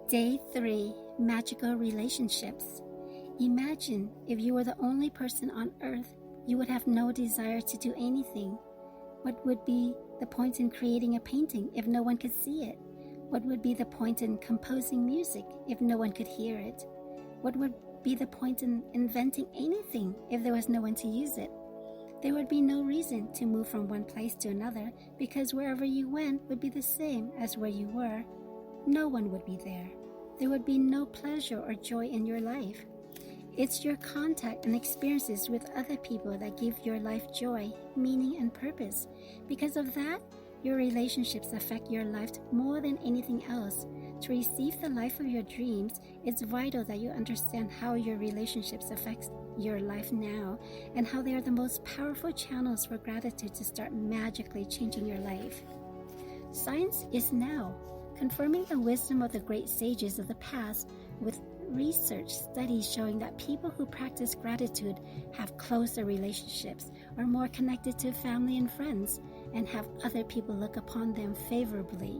Day 3, Magical Relationships. Imagine if you were the only person on earth, you would have no desire to do anything. What would be the point in creating a painting if no one could see it? What would be the point in composing music if no one could hear it? What would be the point in inventing anything if there was no one to use it? There would be no reason to move from one place to another because wherever you went would be the same as where you were. No one would be there. There would be no pleasure or joy in your life. It's your contact and experiences with other people that give your life joy, meaning, and purpose. Because of that, your relationships affect your life more than anything else. To receive the life of your dreams, it's vital that you understand how your relationships affect your life now and how they are the most powerful channels for gratitude to start magically changing your life. Science is now confirming the wisdom of the great sages of the past with research studies showing that people who practice gratitude have closer relationships, are more connected to family and friends, and have other people look upon them favorably.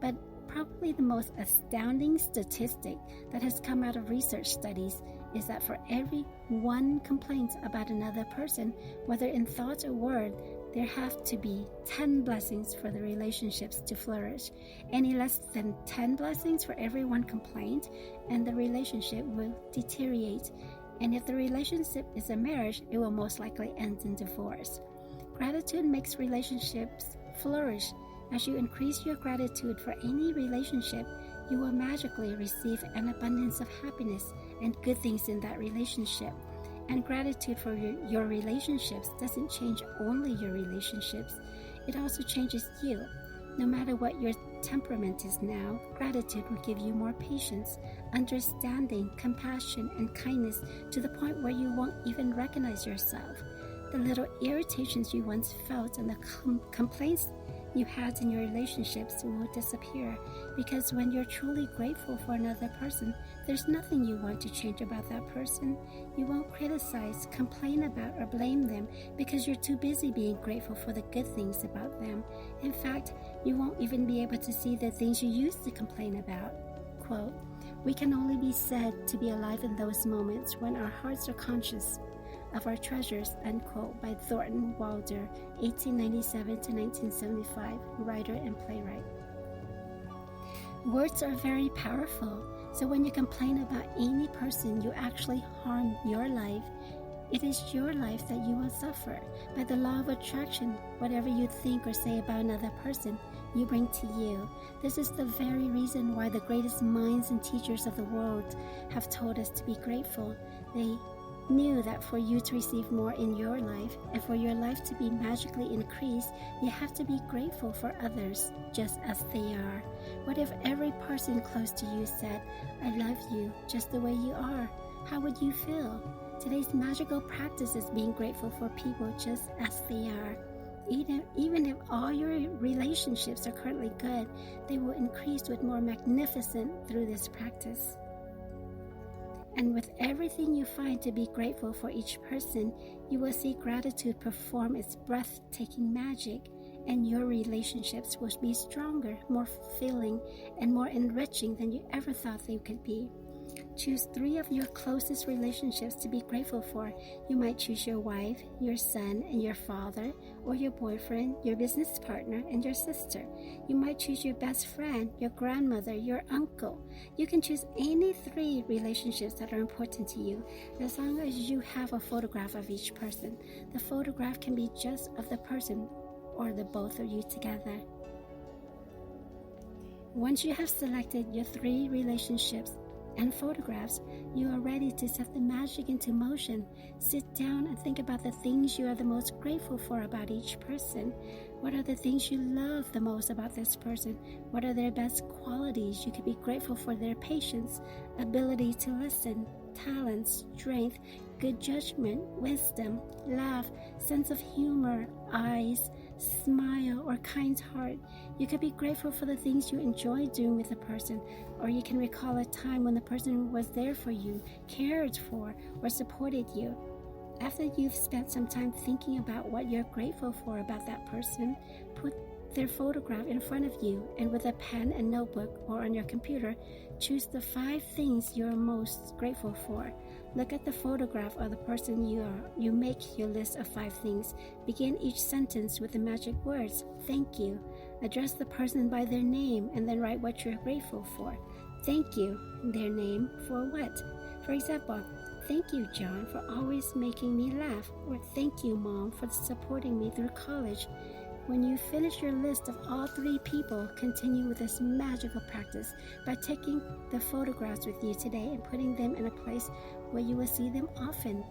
But probably the most astounding statistic that has come out of research studies is that for every one complaint about another person, whether in thought or word, there have to be 10 blessings for the relationships to flourish. Any less than 10 blessings for every one complaint, and the relationship will deteriorate. And if the relationship is a marriage, it will most likely end in divorce. Gratitude makes relationships flourish. As you increase your gratitude for any relationship, you will magically receive an abundance of happiness and good things in that relationship. And gratitude for your relationships doesn't change only your relationships, it also changes you. No matter what your temperament is now, gratitude will give you more patience, understanding, compassion, and kindness to the point where you won't even recognize yourself. The little irritations you once felt and the complaints you had in your relationships will disappear, because when you're truly grateful for another person, there's nothing you want to change about that person. You won't criticize, complain about, or blame them because you're too busy being grateful for the good things about them. In fact, you won't even be able to see the things you used to complain about. Quote, "We can only be said to be alive in those moments when our hearts are conscious of our treasures," unquote, by Thornton Wilder, 1897 to 1975, writer and playwright. Words are very powerful, so when you complain about any person, you actually harm your life. It is your life that you will suffer. By the law of attraction, whatever you think or say about another person, you bring to you. This is the very reason why the greatest minds and teachers of the world have told us to be grateful. They knew that for you to receive more in your life and for your life to be magically increased, you have to be grateful for others just as they are. What if every person close to you said, "I love you just the way you are"? How would you feel? Today's magical practice is being grateful for people just as they are. Even if all your relationships are currently good, they will increase with more magnificent through this practice. And with everything you find to be grateful for each person, you will see gratitude perform its breathtaking magic, and your relationships will be stronger, more fulfilling, and more enriching than you ever thought they could be. Choose 3 of your closest relationships to be grateful for. You might choose your wife, your son, and your father, or your boyfriend, your business partner, and your sister. You might choose your best friend, your grandmother, your uncle. You can choose any 3 relationships that are important to you, as long as you have a photograph of each person. The photograph can be just of the person or the both of you together. Once you have selected your 3 relationships and photographs, you are ready to set the magic into motion. Sit down and think about the things you are the most grateful for about each person. What are the things you love the most about this person? What are their best qualities? You could be grateful for their patience, ability to listen, talent, strength, good judgment, wisdom, love, sense of humor, eyes, smile, or kind heart. You could be grateful for the things you enjoy doing with a person, or you can recall a time when the person was there for you, cared for, or supported you. After you've spent some time thinking about what you're grateful for about that person, put their photograph in front of you, and with a pen and notebook or on your computer, choose the 5 things you are most grateful for. Look at the photograph of the person you are. You make your list of 5 things. Begin each sentence with the magic words, thank you. Address the person by their name and then write what you're grateful for. Thank you, their name, for what? For example, thank you, John, for always making me laugh, or thank you, Mom, for supporting me through college. When you finish your list of all 3 people, continue with this magical practice by taking the photographs with you today and putting them in a place where you will see them often.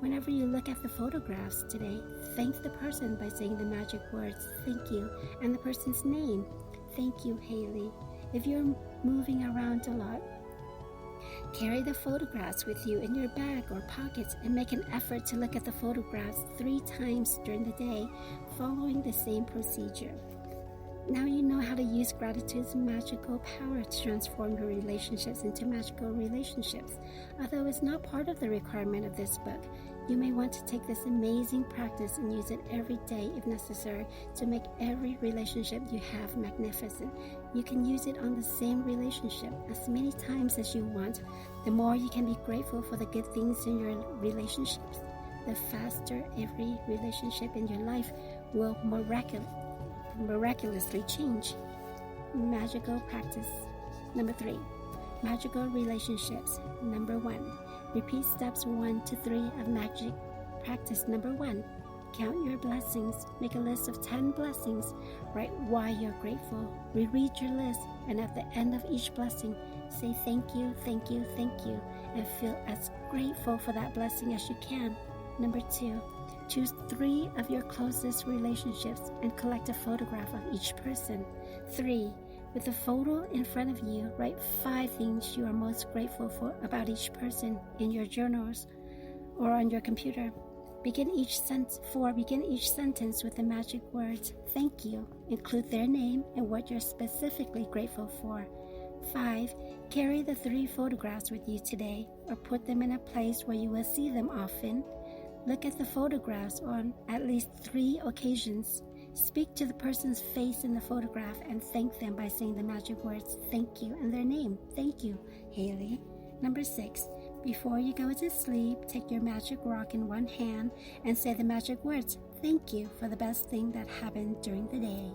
Whenever you look at the photographs today, thank the person by saying the magic words, thank you, and the person's name. Thank you, Haley. If you're moving around a lot, carry the photographs with you in your bag or pockets and make an effort to look at the photographs 3 times during the day, following the same procedure. Now you know how to use gratitude's magical power to transform your relationships into magical relationships. Although it's not part of the requirement of this book, you may want to take this amazing practice and use it every day if necessary to make every relationship you have magnificent. You can use it on the same relationship as many times as you want. The more you can be grateful for the good things in your relationships, the faster every relationship in your life will miraculously change. Magical practice. Number 3. Magical relationships. Number 1. Repeat steps 1 to 3 of magic practice. Number 1. Count your blessings. Make a list of 10 blessings. Write why you're grateful. Reread your list, and at the end of each blessing, say thank you, thank you, thank you, and feel as grateful for that blessing as you can. Number 2. Choose 3 of your closest relationships and collect a photograph of each person. 3. With the photo in front of you, write 5 things you are most grateful for about each person in your journals or on your computer. Begin each sentence with the magic words, thank you. Include their name and what you're specifically grateful for. 5. Carry the 3 photographs with you today, or put them in a place where you will see them often. Look at the photographs on at least 3 occasions. Speak to the person's face in the photograph and thank them by saying the magic words, thank you, and their name. Thank you, Haley. Number 6. Before you go to sleep, take your magic rock in one hand and say the magic words, thank you, for the best thing that happened during the day.